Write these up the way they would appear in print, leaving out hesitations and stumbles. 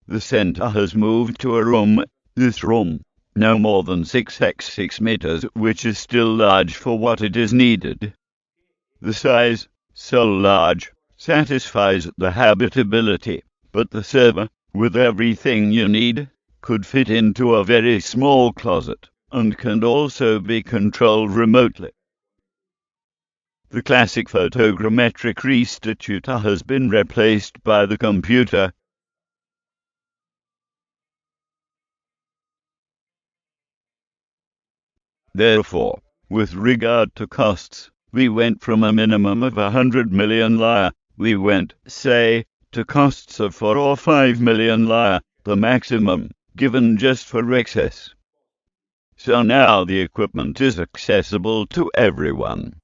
The center has moved to a room, this room, no more than 6x6 meters, which is still large for what it is needed. The size, so large, satisfies the habitability, but the server, with everything you need, could fit into a very small closet, and can also be controlled remotely. The classic photogrammetric restitutor has been replaced by the computer. Therefore, with regard to costs, we went from a minimum of 100 million lire, we went, say, to costs of 4 or 5 million lire, the maximum, given just for access. So now the equipment is accessible to everyone.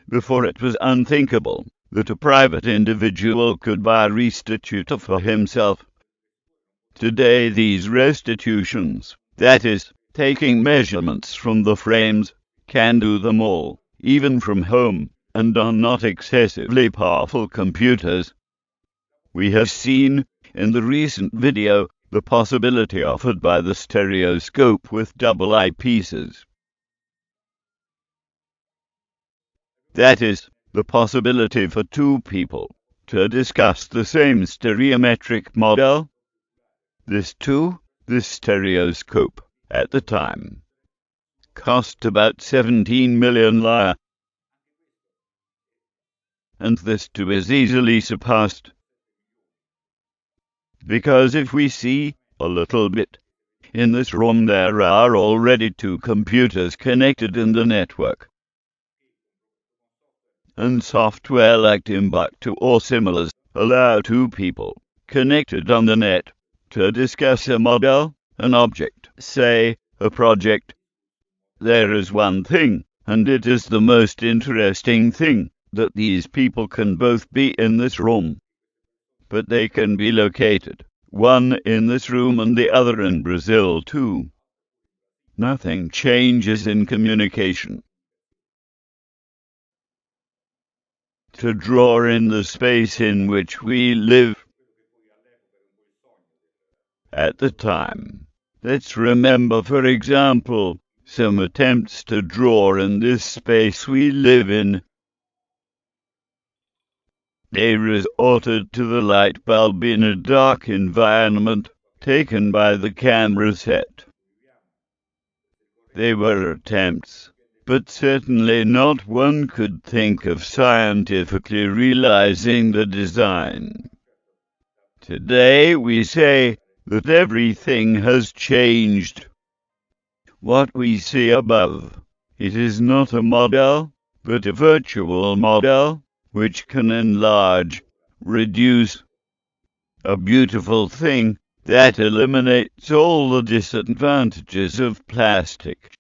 Before it was unthinkable that a private individual could buy a restitutor for himself. Today these restitutions, that is, taking measurements from the frames, can do them all, even from home, and on not excessively powerful computers. We have seen, in the recent video, the possibility offered by the stereoscope with double eyepieces. That is, the possibility for two people to discuss the same stereometric model. This stereoscope, at the time, cost about 17 million lire, and this too is easily surpassed. Because if we see a little bit, in this room there are already two computers connected in the network, and software like Timbuktu or similars allow two people connected on the net to discuss a model, an object, say, a project. There is one thing, and it is the most interesting thing, that these people can both be in this room. But they can be located, one in this room and the other in Brazil too. Nothing changes in communication. To draw in the space in which we live. At the time, let's remember, for example, some attempts to draw in this space we live in. They resorted to the light bulb in a dark environment, taken by the camera set. They were attempts, but certainly not one could think of scientifically realizing the design. Today we say that everything has changed. What we see above, it is not a model, but a virtual model, which can enlarge, reduce. A beautiful thing that eliminates all the disadvantages of plastic.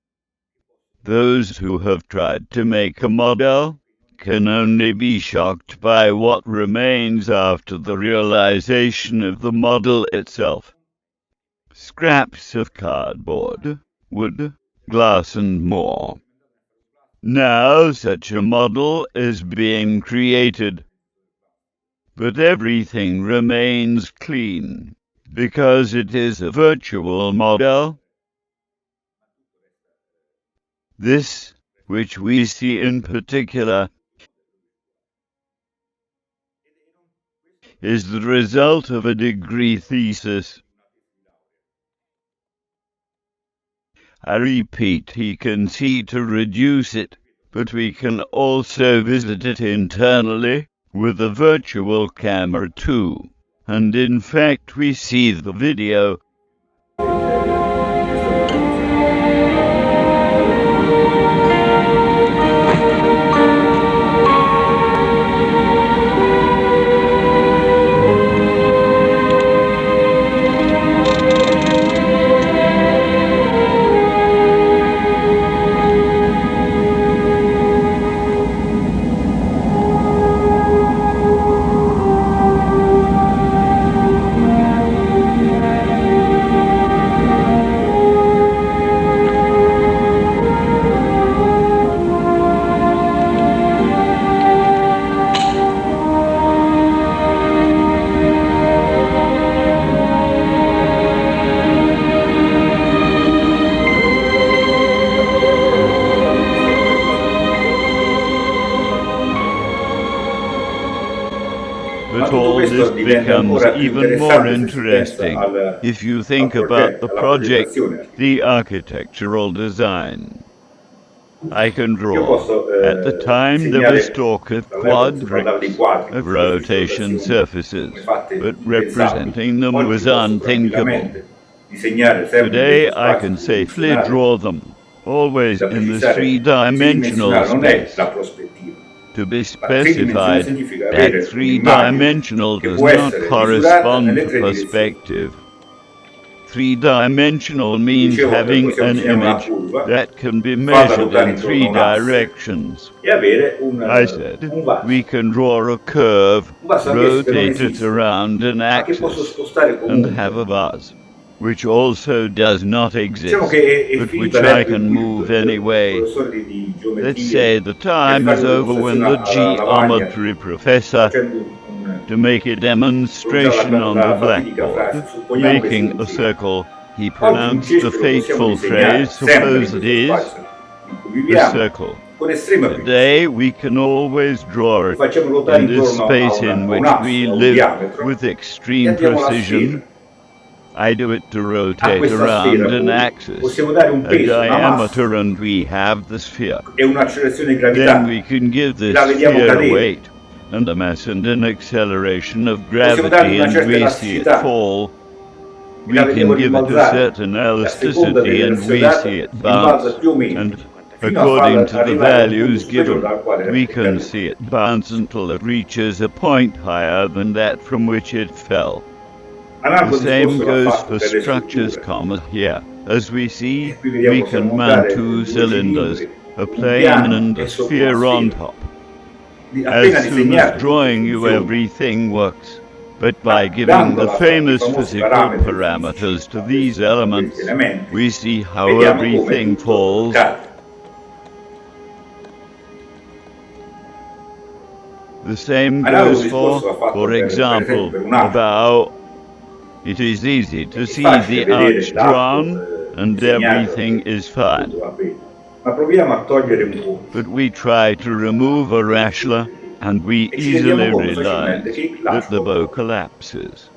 Those who have tried to make a model can only be shocked by what remains after the realization of the model itself. Scraps of cardboard, wood, glass and more. Now such a model is being created, but everything remains clean, because it is a virtual model. This, which we see in particular, is the result of a degree thesis. I repeat, he can see to reduce it, but we can also visit it internally with a virtual camera too. And in fact we see the video. becomes even more interesting if you think about the project, the architectural design. I can draw. At the time there was talk of quadrics, of rotation surfaces, but representing them was unthinkable. Today I can safely draw them, always in the three-dimensional space. To be specified, that three-dimensional does not correspond to perspective. Three-dimensional means having an image that can be measured in three directions. I said, we can draw a curve, rotate it around an axis, and have a vase, which also does not exist, but which I can move anyway. Let's say the time is over when the geometry professor, to make a demonstration on the blackboard, making a circle, he pronounced the fateful phrase, suppose it is the circle. Today we can always draw it in this space in which we live with extreme precision. I do it to rotate around an axis, a diameter, and we have the sphere. Then we can give this sphere a weight, and a mass and an acceleration of gravity, and we see it fall. We can give it a certain elasticity, and we see it bounce, and according to the values given, we can see it bounce until it reaches a point higher than that from which it fell. The same goes for structures, here. As we see, we can mount two cylinders, a plane and a sphere on top. As soon as drawing you everything works, but by giving the famous physical parameters to these elements, we see how everything falls. The same goes for example, a bow. It is easy to see the arch drawn, and everything is fine. But we try to remove a rashler, and we easily realize that the bow collapses.